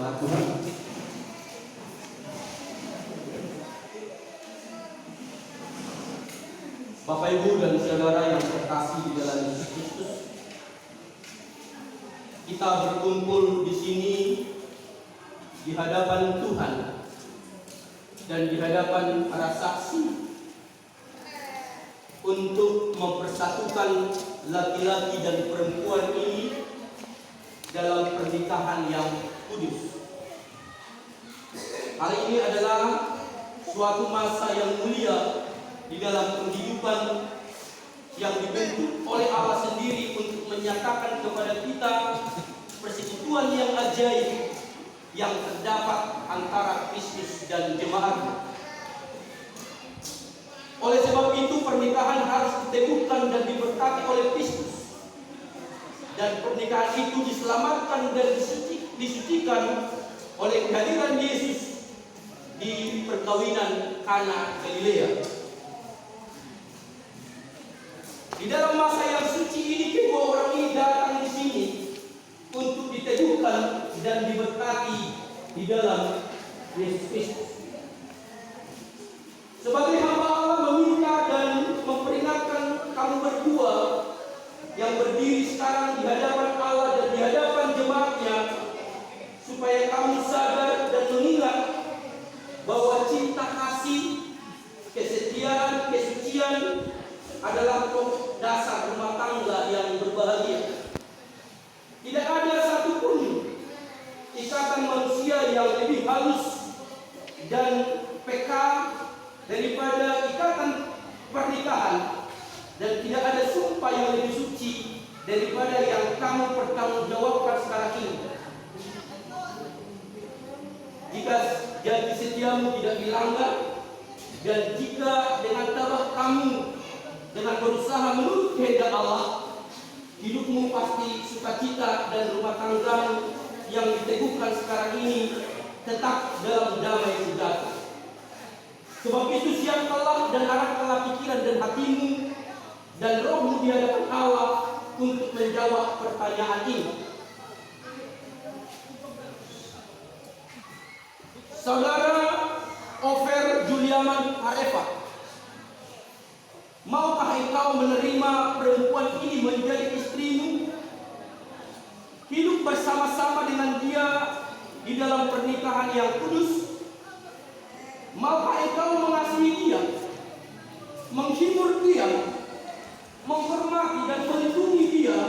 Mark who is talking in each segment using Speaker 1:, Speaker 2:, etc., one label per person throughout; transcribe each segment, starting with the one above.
Speaker 1: jemaat Tuhan. Bapak Ibu dan saudara yang terkasih di dalam Yesus Kristus, kita berkumpul di sini di hadapan Tuhan dan di hadapan para saksi untuk mempersatukan laki-laki dan perempuan ini dalam pernikahan yang kudus. Hari ini adalah suatu masa yang mulia di dalam kehidupan yang dibentuk oleh Allah sendiri untuk menyatakan kepada kita persekutuan yang ajaib yang terdapat antara Kristus dan jemaat. Oleh sebab itu pernikahan harus diteguhkan dan diberkati oleh Kristus, dan pernikahan itu diselamatkan dan disucikan oleh kehadiran Yesus di perkawinan Kana Galilea. Di dalam masa yang suci ini, kedua orang ini datang di sini untuk diteguhkan dan diberkati di dalam Yesus Kristus. Sebagai hamba Allah meminta dan memperingatkan kamu berdua yang berdiri sekarang di hadapan Allah dan di hadapan jemaatnya, supaya kamu sadar dan mengingat bahwa cinta kasih, kesetiaan, kesucian adalah pokok dasar rumah tangga yang berbahagia. Tidak ada satupun ikatan manusia yang lebih halus dan peka daripada ikatan pernikahan, dan tidak ada sumpah yang lebih suci daripada yang kamu pertanggungjawabkan sekarang ini. Jika janji setiamu tidak dilanggar, dan jika dengan tabah kamu dengan berusaha menurut kehendak Allah, hidupmu pasti sukacita dan rumah tanggamu yang diteguhkan sekarang ini tetap dalam damai sejahtera. Sebab itu siapkanlah dan arahkanlah pikiran dan hatimu dan rohmu di hadapan Allah untuk menjawab pertanyaan ini. Saudara Ofer Juliaman Arefat, maukah engkau menerima perempuan ini menjadi istrimu? Hidup bersama-sama dengan dia di dalam pernikahan yang kudus. Maukah engkau mengasihi dia, menghibur dia, menghormati dan melindungi dia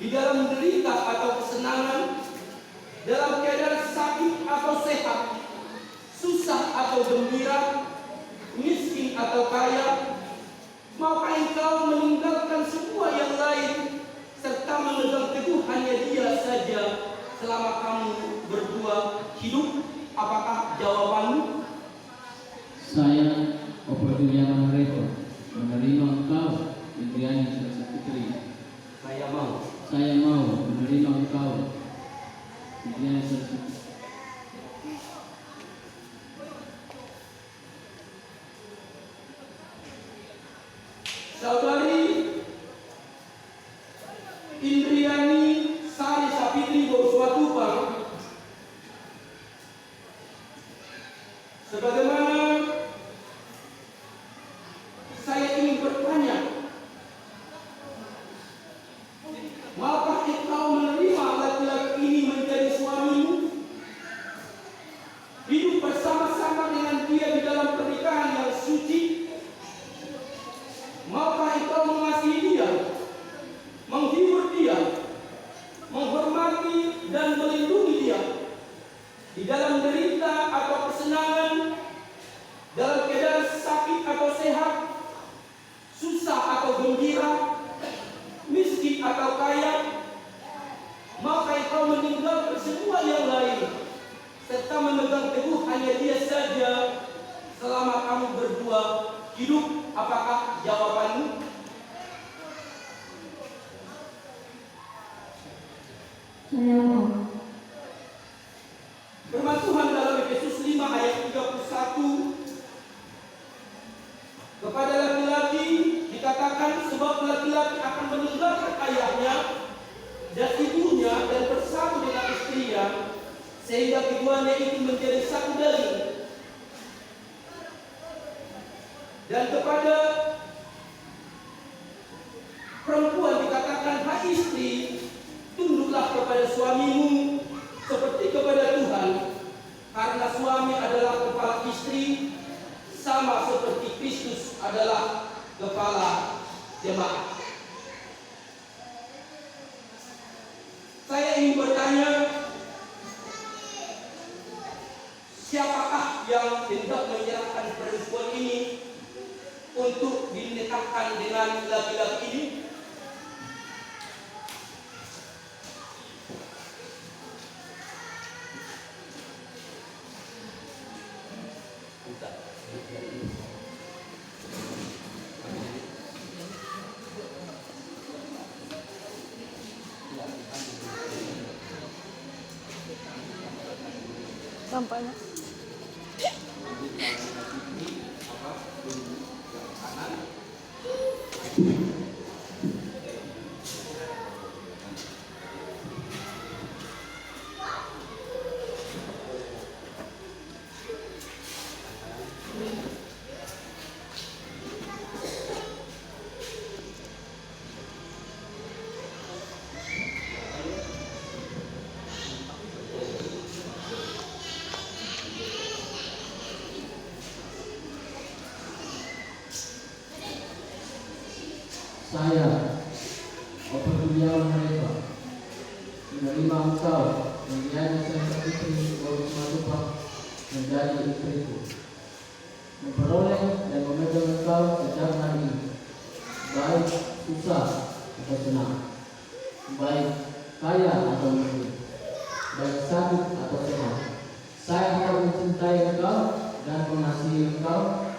Speaker 1: di dalam derita atau kesenangan, dalam keadaan sakit atau sehat, susah atau gembira, miskin atau kaya? Maukah engkau meninggalkan semua yang lain serta memegang teguh hanya dia saja selama kamu berdua hidup? Apakah jawabanmu?
Speaker 2: Saya, Ofer Juliaman Arefat, menerima engkau, Indriani Selasa Putri.
Speaker 1: Saya mau
Speaker 2: menerima engkau, Indriani Selasa Putri.
Speaker 1: Saudari Indriani Sari Sapitri Boswatupang, sebagaimana saya ingin bertanya, maukah engkau menerima laki-laki ini menjadi suamimu, hidup bersama-sama dengan dia di dalam pernikahan yang suci? Maukah engkau mengasihi dia, menghibur dia, menghormati dan melindungi dia di dalam derita atau kesenangan, dalam keadaan sakit atau sehat, susah atau gembira, miskin atau kaya? Maukah engkau meninggalkan semua yang lain serta memegang teguh hanya dia saja selama kamu berdua hidup? Apakah jawabanmu?
Speaker 3: Saya mau.
Speaker 1: Firman Tuhan dalam Efesus 5 ayat 31, kepada laki-laki dikatakan, sebab laki-laki akan meninggalkan ayahnya dan ibunya dan bersatu dengan istrinya, sehingga keduanya itu menjadi satu daging. Dan kepada perempuan dikatakan, hai istri, tunduklah kepada suamimu seperti kepada Tuhan, karena suami adalah kepala istri, sama seperti Kristus adalah kepala jemaat. Saya ingin bertanya, siapakah yang hendak menyerahkan perempuan ini untuk dinikahkan dengan laki-laki ini?
Speaker 4: Tampaknya.
Speaker 2: Saya, Operduliawan Reva, menerima engkau menjadi Santa Fitri Paulus Matupang menjadi istriku, memperoleh dan memegang engkau sejak hari ini, baik susah atau senang, baik kaya atau miskin, baik sakit atau sehat. Saya akan mencintai engkau dan mengasihi engkau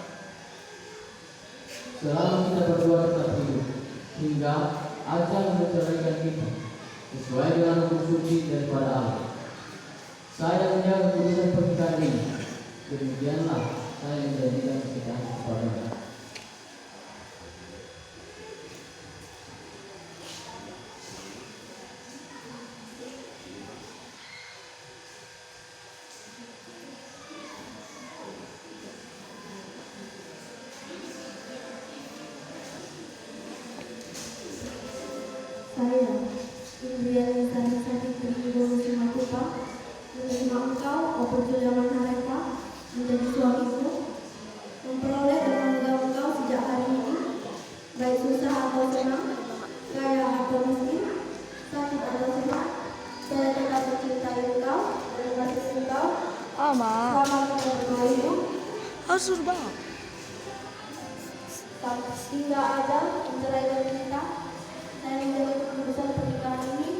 Speaker 2: selama kita berdua tetap hidup, hingga ajal menceraikan kita sesuai dengan hukum suci daripada Allah. Saya menjaga keputusan pernikahan ini, demikianlah saya menjadikan kesetiaan kepada.
Speaker 3: Saya, Indriani Santa Fitri Paulus Matupang, menerima engkau, Operduliawan Reva, menjadi suamiku, memperoleh dan memegang engkau sejak hari ini, baik susah atau senang, kaya atau miskin, sakit atau sehat. Saya tetap mencintai engkau dan mengasihi engkau selama kita berdua hidup, hingga ajal menceraikan kita. Saya menjaga keputusan pernikahan ini,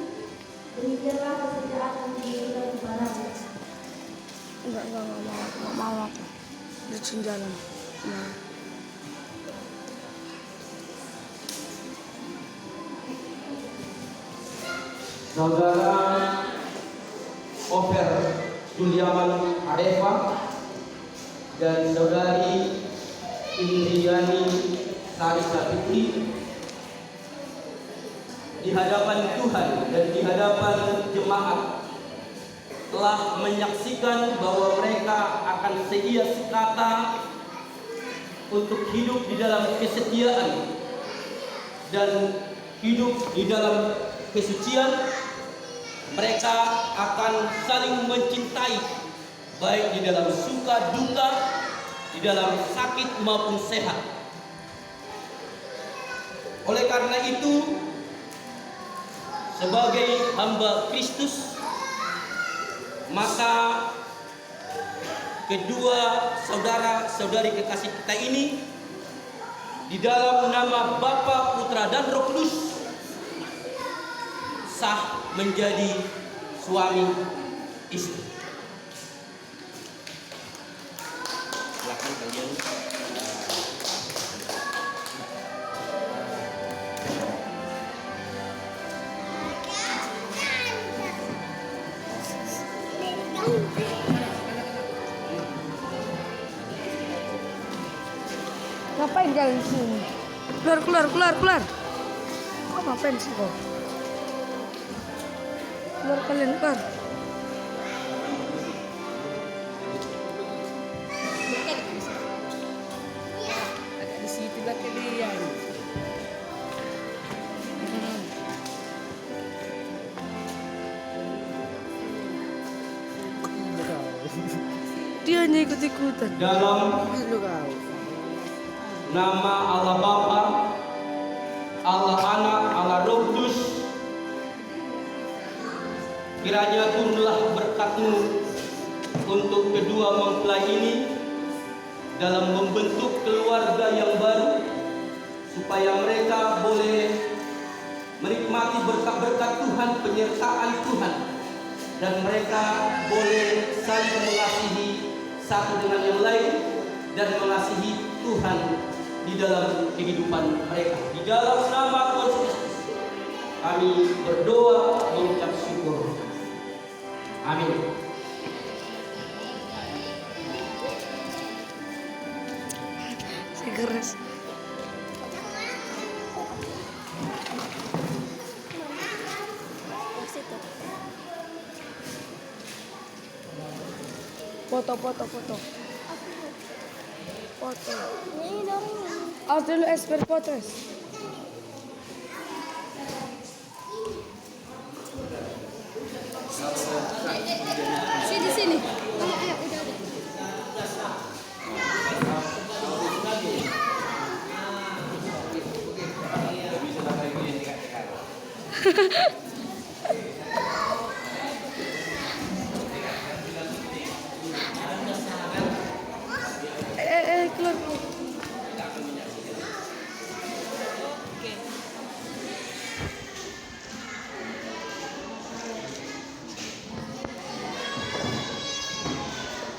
Speaker 3: demikianlah kesetiaan yang diberikan kepadamu.
Speaker 4: Enggak mau aku. Di jalan. Nah.
Speaker 1: Saudara Operduliawan Reva dan saudari Indriani Sarisa Fitri, di hadapan Tuhan dan di hadapan jemaat telah menyaksikan bahwa mereka akan seia sekata untuk hidup di dalam kesetiaan dan hidup di dalam kesucian. Mereka akan saling mencintai baik di dalam suka duka, di dalam sakit maupun sehat. Oleh karena itu, sebagai hamba Kristus, maka kedua saudara-saudari kekasih kita ini di dalam nama Bapa, Putra dan Roh Kudus sah menjadi suami istri. Silakan kalian.
Speaker 4: Ngapain jalan di sini? Keluar. Kok ngapain sih kau? Keluar kalian, keluar. dia hanya ikut-ikutan.
Speaker 1: Dalam nama Allah Bapa, Allah Anak, Allah Roh Kudus, kiranya turunlah berkat-Mu untuk kedua mempelai ini dalam membentuk keluarga yang baru, supaya mereka boleh menikmati berkat-berkat Tuhan, penyertaan Tuhan, dan mereka boleh saling mengasihi satu dengan yang lain dan mengasihi Tuhan di dalam kehidupan mereka. Di dalam nama Tuhan Yesus kami berdoa mengucap syukur. Amin.
Speaker 4: Saya keras. Foto. Foto. Harus dulu expert fotos.